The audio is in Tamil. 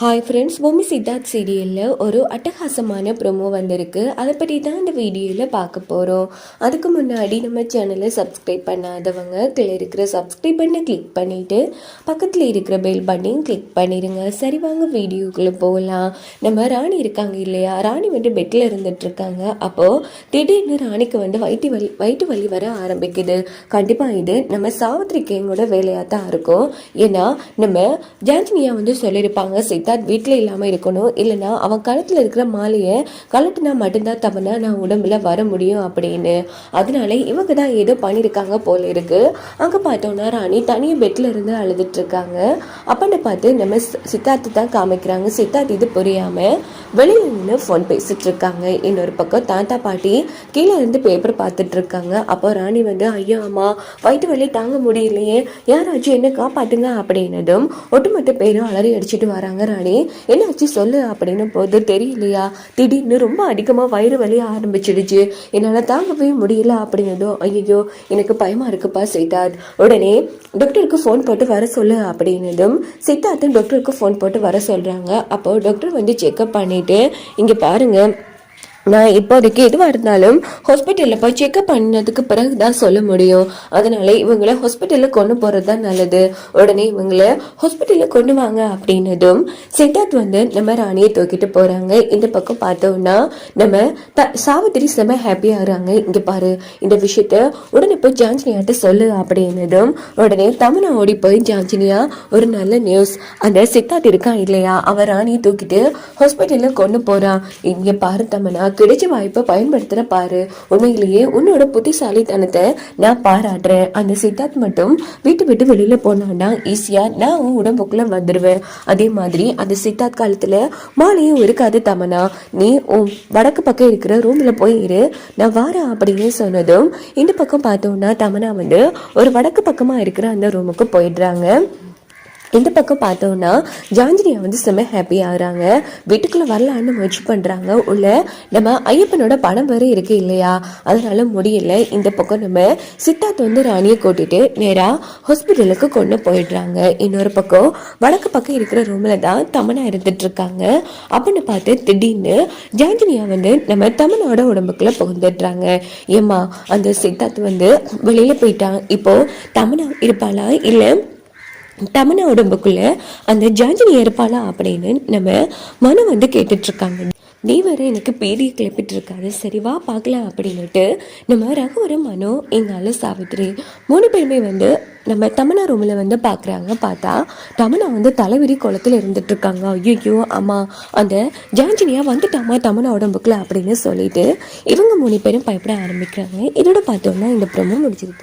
ஹாய் ஃப்ரெண்ட்ஸ், பூமி சித்தார்த் சீரியலில் ஒரு அட்டகாசமான ப்ரோமோ வந்திருக்கு. அதை பற்றி தான் இந்த வீடியோவில் பார்க்க போகிறோம். அதுக்கு முன்னாடி நம்ம சேனலை சப்ஸ்கிரைப் பண்ணாதவங்க கீழே இருக்கிற சப்ஸ்கிரைப் பண்ண கிளிக் பண்ணிவிட்டு பக்கத்தில் இருக்கிற பெல் பட்டனையும் கிளிக் பண்ணிடுங்க. சரி, வாங்க வீடியோக்குள்ளே போகலாம். நம்ம ராணி இருக்காங்க இல்லையா, ராணி வந்து பெட்டில் இருந்துகிட்ருக்காங்க. அப்போது திடீர்னு ராணிக்கு வந்து வயிற்று வலி வர ஆரம்பிக்குது. கண்டிப்பாக இது நம்ம சாவித்ரி கேங்கோட வேலையாக தான் இருக்கும். ஏன்னா நம்ம ஜான்சினியா வந்து சொல்லியிருப்பாங்க, சித்தார்த் வீட்டில் இல்லாமல் இருக்கணும், இல்லைனா அவன் கழுத்தில் இருக்கிற மாலையை கழட்டினா மட்டும்தான் தவணா நான் உடம்புல வர முடியும் அப்படின்னு. அதனால இவங்க தான் ஏதோ பண்ணியிருக்காங்க போல இருக்கு. அங்கே பார்த்தோன்னா ராணி தனியாக பெட்டில் இருந்து அழுதுட்டு இருக்காங்க. அப்பன்னு பார்த்து நம்ம சித்தார்த்து தான் காமிக்கிறாங்க. சித்தார்த் இது புரியாமல் வெளியில் நின்று ஃபோன் பேசிட்டு இருக்காங்க. இன்னொரு பக்கம் தாத்தா பாட்டி கீழே இருந்து பேப்பர் பார்த்துட்டு இருக்காங்க. அப்போ ராணி வந்து ஐயோ அம்மா வயிற்று வலி தாங்க முடியலையே, யாராச்சும் என்ன காப்பாட்டுங்க அப்படின்னதும் ஒட்டுமொத்த பேரும் அலறி அடிச்சுட்டு வராங்க. ராணி என்னாச்சு சொல்லு அப்படின்னு போது தெரியலையா, திடீர்னு ரொம்ப அதிகமாக வயிறு வலி ஆரம்பிச்சிடுச்சு, என்னால் தாங்கவே முடியல அப்படின்னதும் ஐயோ எனக்கு பயமா இருக்குப்பா சித்தார்த், உடனே டாக்டருக்கு ஃபோன் போட்டு வர சொல்லு அப்படின்னதும் சித்தார்த்து டாக்டருக்கு ஃபோன் போட்டு வர சொல்கிறாங்க. அப்போ டாக்டர் வந்து செக்அப் பண்ணிட்டு இங்கே பாருங்க, நான் இப்போதைக்கு எதுவாக இருந்தாலும் ஹாஸ்பிட்டலில் போய் செக்அப் பண்ணதுக்கு பிறகு தான் சொல்ல முடியும். அதனால இவங்களை ஹாஸ்பிட்டலில் கொண்டு போகிறது தான் நல்லது. உடனே இவங்களை ஹாஸ்பிட்டலில் கொண்டு வாங்க அப்படின்னதும் சித்தார்த் வந்து நம்ம ராணியை தூக்கிட்டு போகிறாங்க. இந்த பக்கம் பார்த்தோம்னா நம்ம சாவித்திரி செம ஹாப்பியாகிறாங்க. இங்கே பாரு, இந்த விஷயத்த உடனே போய் ஜான்சினியாட்ட சொல்லு அப்படின்னதும் உடனே தமிழா ஓடி போய் ஜான்சினியா ஒரு நல்ல நியூஸ், அந்த சித்தார்த் இருக்கான் இல்லையா, அவன் ராணியை தூக்கிட்டு ஹாஸ்பிட்டலில் கொண்டு போகிறான். இங்கே பாரு தமிழா, கிடைச்ச வாய்ப்பை பயன்படுத்துற பாரு, உண்மையிலேயே உன்னோட புத்திசாலித்தனத்தை நான் பாராட்டுறேன். அந்த சித்தார்த் மட்டும் வீட்டு விட்டு வெளியில போனான்னா ஈஸியா நான் உன் உடம்புக்குள்ள வந்துடுவேன். அதே மாதிரி அந்த சித்தார்த் காலத்துல மாலையும் இருக்காது தமனா, நீ உன் வடக்கு பக்கம் இருக்கிற ரூம்ல போய் இரு, நான் வாரேன் அப்படின்னு சொன்னதும் இந்த பக்கம் பார்த்தோம்னா தமனா வந்து ஒரு வடக்கு பக்கமா இருக்கிற அந்த ரூமுக்கு போயிடுறாங்க. இந்த பக்கம் பார்த்தோன்னா ஜான்சினியா வந்து செம்ம ஹாப்பி ஆகுறாங்க. வீட்டுக்குள்ளே வரலான்னு முயற்சி பண்ணுறாங்க. உள்ள நம்ம ஐயப்பனோட படம் வேறு இருக்கு இல்லையா, அதனால முடியல. இந்த பக்கம் நம்ம சித்தார்த் வந்து ராணியை கூட்டிட்டு நேராக ஹாஸ்பிட்டலுக்கு கொண்டு போயிடுறாங்க. இன்னொரு பக்கம் வடக்கு பக்கம் இருக்கிற ரூமில் தான் தமனா இருந்துட்டு இருக்காங்க. அப்படின்னு பார்த்து திடீர்னு ஜான்சினியா வந்து நம்ம தமனோட உடம்புக்குள்ள புகுந்துடுறாங்க. ஏம்மா அந்த சித்தார்த் வந்து வெளியில் போயிட்டான், இப்போ தமனா இருப்பாளா இல்லை தமனா உடம்புக்குள்ள அந்த ஜான்சினி இருப்பாளா அப்படின்னு நம்ம மனு வந்து கேட்டுட்டு இருக்காங்க. நீ வேற எனக்கு பேதியை கிளப்பிட்டு இருக்காரு, சரி வா பார்க்கலாம் அப்படின்னுட்டு நம்ம ரகுவரம் மனு எங்கால சாவித்ரி 3 பேருமே வந்து நம்ம தமனா ரூமில் வந்து பார்க்குறாங்க. பார்த்தா தமனா வந்து தலைவிரி குளத்தில் இருந்துட்டு இருக்காங்க. ஐயோ அம்மா, அந்த ஜான்சினியா வந்துட்டாமா தமனா உடம்புக்குள்ள அப்படின்னு சொல்லிட்டு இவங்க 3 பேரும் பயப்பட ஆரம்பிக்கிறாங்க. இதோட பார்த்தோம்னா இந்த ப்ரோமோ முடிஞ்சிருக்கு.